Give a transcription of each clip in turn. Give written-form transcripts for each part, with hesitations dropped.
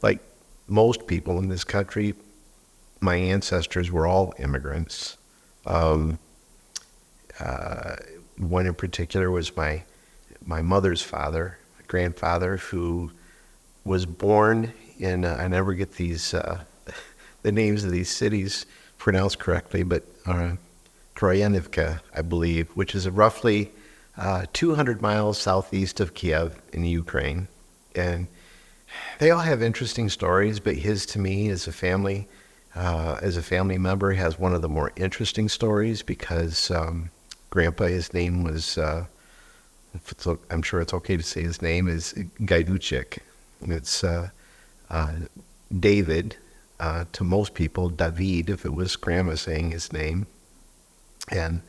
like most people in this country, my ancestors were all immigrants. Um, One in particular was my mother's father, grandfather, who was born in, I never get these, the names of these cities pronounced correctly, but Troyanivka, I believe, which is roughly 200 miles southeast of Kiev in Ukraine. And they all have interesting stories, but his, to me, as a family member, has one of the more interesting stories because Grandpa, his name was, I'm sure it's okay to say his name, is Gajduchik. It's David, to most people, David, if it was Grandma saying his name. And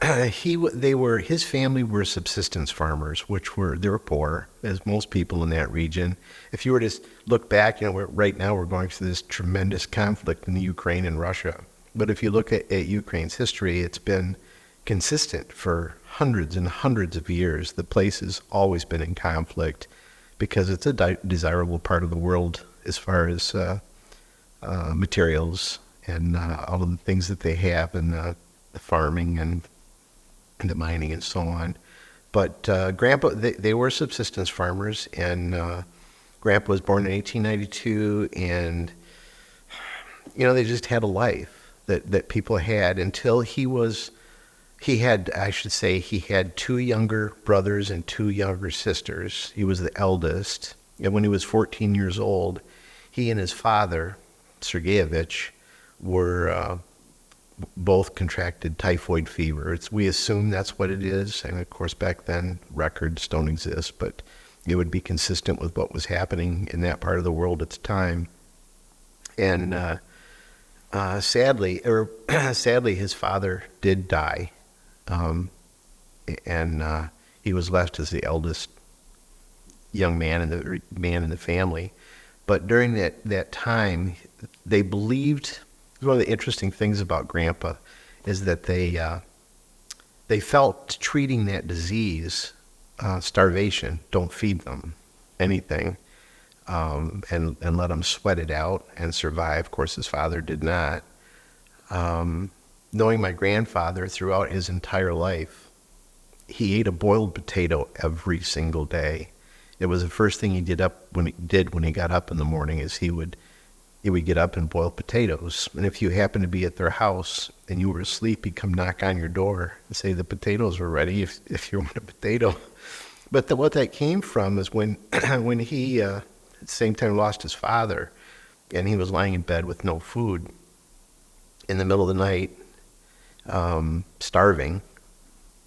his family were subsistence farmers, they were poor, as most people in that region. If you were to look back, right now we're going through this tremendous conflict in Ukraine and Russia. But if you look at Ukraine's history, it's been consistent for hundreds and hundreds of years. The place has always been in conflict because it's a desirable part of the world as far as materials and all of the things that they have and the farming and the mining and so on. But Grandpa, they were subsistence farmers, and Grandpa was born in 1892, and they just had a life that people had until he had two younger brothers and two younger sisters. He was the eldest, and when he was 14 years old, he and his father, Sergeyevich, were both contracted typhoid fever. We assume that's what it is, and of course back then records don't exist, but it would be consistent with what was happening in that part of the world at the time. And sadly, his father did die, and he was left as the eldest young man in the family. But during that time, they believed. One of the interesting things about Grandpa is that they felt treating that disease, starvation, don't feed them anything, and let them sweat it out and survive. Of course, his father did not. Knowing my grandfather throughout his entire life, he ate a boiled potato every single day. It was the first thing he did when he got up in the morning. Is he would get up and boil potatoes. And if you happened to be at their house and you were asleep, he'd come knock on your door and say the potatoes were ready if you want a potato. But what that came from is when he at the same time lost his father, and he was lying in bed with no food in the middle of the night, starving.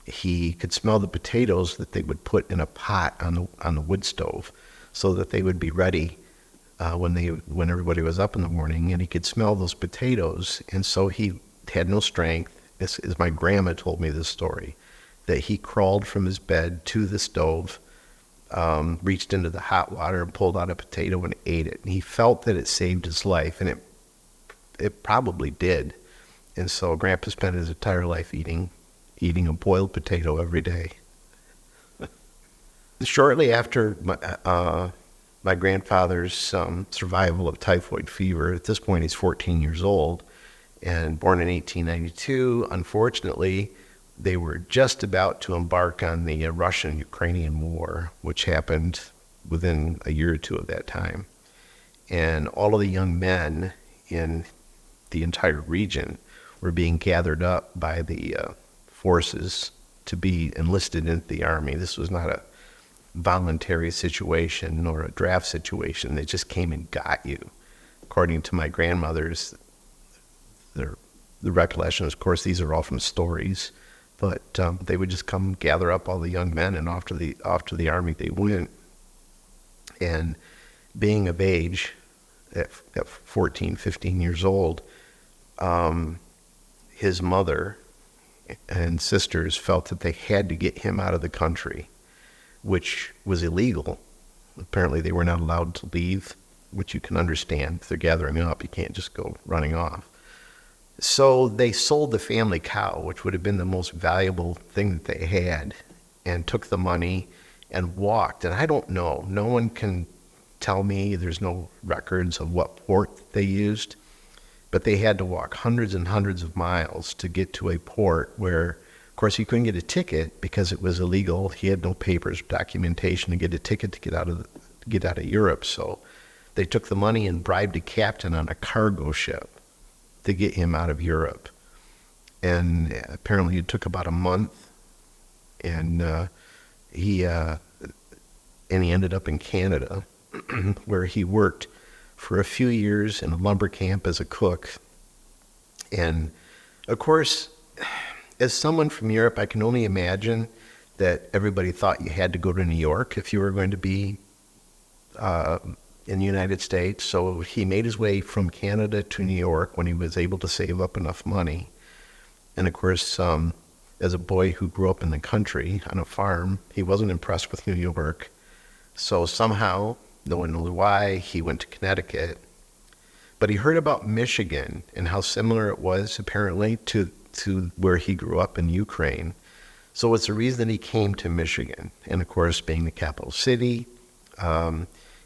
He could smell the potatoes that they would put in a pot on the wood stove so that they would be ready when everybody was up in the morning, and he could smell those potatoes, and so he had no strength. As my grandma told me this story, that he crawled from his bed to the stove, reached into the hot water and pulled out a potato and ate it. And he felt that it saved his life, and it probably did. And so Grandpa spent his entire life eating a boiled potato every day. Shortly after my grandfather's survival of typhoid fever. At this point, he's 14 years old and born in 1892. Unfortunately, they were just about to embark on the Russian-Ukrainian war, which happened within a year or two of that time. And all of the young men in the entire region were being gathered up by the forces to be enlisted into the army. This was not a voluntary situation nor a draft situation. They just came and got you. According to my grandmother's, the recollection, of course, these are all from stories, but they would just come gather up all the young men, and off to the army they went. And being of age at 14, 15 years old, his mother and sisters felt that they had to get him out of the country, which was illegal. Apparently they were not allowed to leave, which you can understand. If they're gathering up, you can't just go running off. So they sold the family cow, which would have been the most valuable thing that they had, and took the money and walked. And I don't know, no one can tell me. There's no records of what port they used. But they had to walk hundreds and hundreds of miles to get to a port where, of course, he couldn't get a ticket because it was illegal. He had no papers, documentation to get a ticket to get out of Europe. So they took the money and bribed a captain on a cargo ship to get him out of Europe. And apparently it took about a month, and he ended up in Canada, where he worked for a few years in a lumber camp as a cook. And of course, as someone from Europe, I can only imagine that everybody thought you had to go to New York if you were going to be in the United States. So he made his way from Canada to New York when he was able to save up enough money. And of course, as a boy who grew up in the country on a farm, he wasn't impressed with New York. So somehow, no one knows why, he went to Connecticut. But he heard about Michigan and how similar it was, apparently, to where he grew up in Ukraine. So it's the reason he came to Michigan. And of course, being the capital city,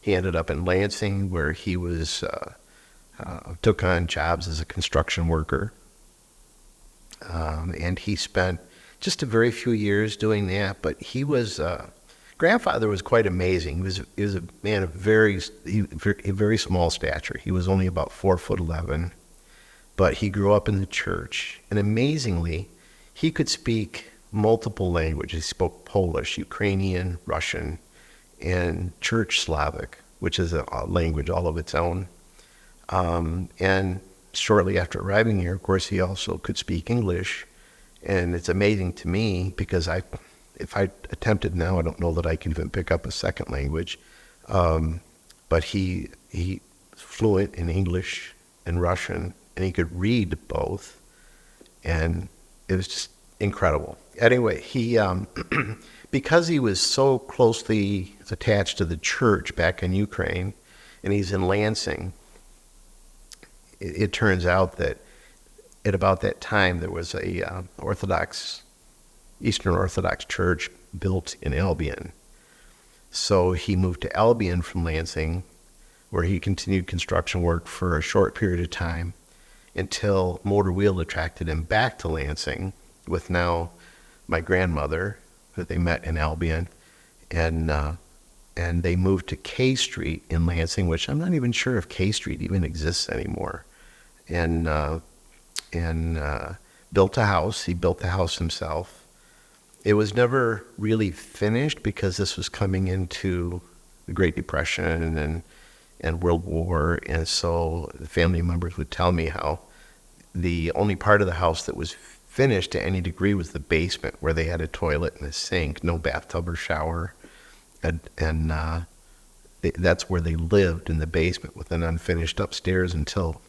he ended up in Lansing, where he took on jobs as a construction worker. And he spent just a very few years doing that. But grandfather was quite amazing. He was a man of very small stature. He was only about 4'11", but he grew up in the church. And amazingly, he could speak multiple languages. He spoke Polish, Ukrainian, Russian, and Church Slavic, which is a language all of its own. And shortly after arriving here, of course, he also could speak English. And it's amazing to me because if I attempted now, I don't know that I can even pick up a second language. But he fluent in English and Russian, and he could read both. And it was just incredible. Anyway, he because he was so closely attached to the church back in Ukraine, and he's in Lansing, it turns out that at about that time there was a Eastern Orthodox church built in Albion. So he moved to Albion from Lansing, where he continued construction work for a short period of time until Motor Wheel attracted him back to Lansing with now my grandmother, that they met in Albion, and they moved to K Street in Lansing, which I'm not even sure if K Street even exists anymore, and built a house. He built the house himself. It was never really finished because this was coming into the Great Depression and World War, and so the family members would tell me how the only part of the house that was finished to any degree was the basement, where they had a toilet and a sink, no bathtub or shower, and that's where they lived, in the basement with an unfinished upstairs until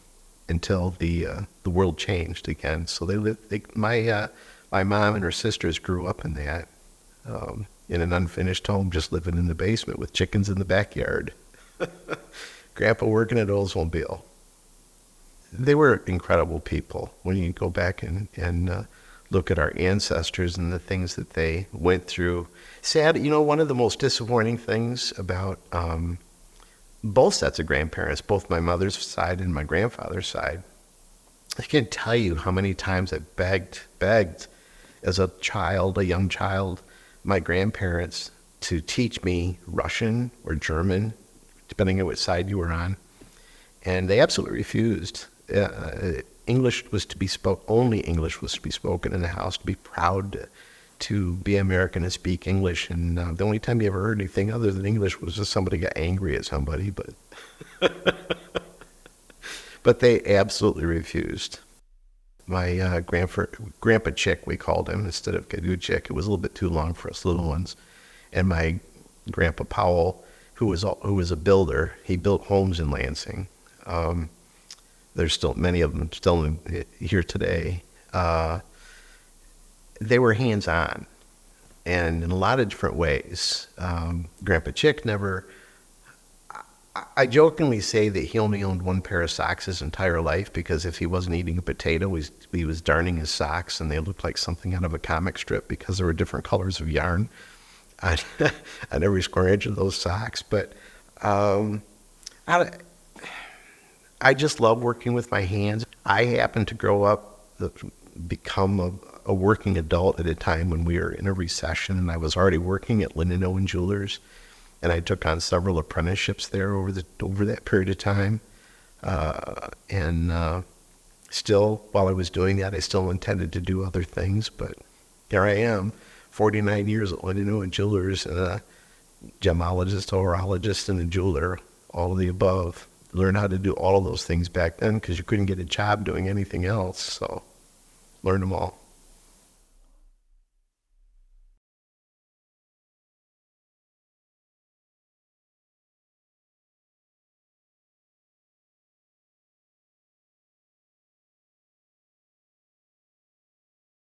the world changed again. So my mom and her sisters grew up in that, in an unfinished home, just living in the basement with chickens in the backyard. Grandpa working at Oldsmobile. They were incredible people. When you go back and look at our ancestors and the things that they went through. Sad, one of the most disappointing things about both sets of grandparents, both my mother's side and my grandfather's side, I can't tell you how many times I begged as a young child, my grandparents to teach me Russian or German, depending on which side you were on. And they absolutely refused. English was to be only English was to be spoken in the house, to be proud to be American and speak English. And the only time you ever heard anything other than English was if somebody got angry at somebody, but but they absolutely refused. My Grandpa Chick, we called him, instead of Canoe Chick. It was a little bit too long for us little ones. And my Grandpa Powell, who was a builder, he built homes in Lansing. There's still many of them still here today. They were hands-on, and in a lot of different ways. Grandpa Chick I jokingly say that he only owned one pair of socks his entire life, because if he wasn't eating a potato, he was darning his socks, and they looked like something out of a comic strip because there were different colors of yarn on every square inch of those socks. But Um, I, I just love working with my hands. I happened to grow up, become a working adult at a time when we were in a recession, and I was already working at Linen and Jewelers, and I took on several apprenticeships there over that period of time. And still, while I was doing that, I still intended to do other things, but here I am, 49 years at Linen and Jewelers, and a gemologist, horologist, and a jeweler, all of the above. Learn how to do all of those things back then because you couldn't get a job doing anything else, so learn them all.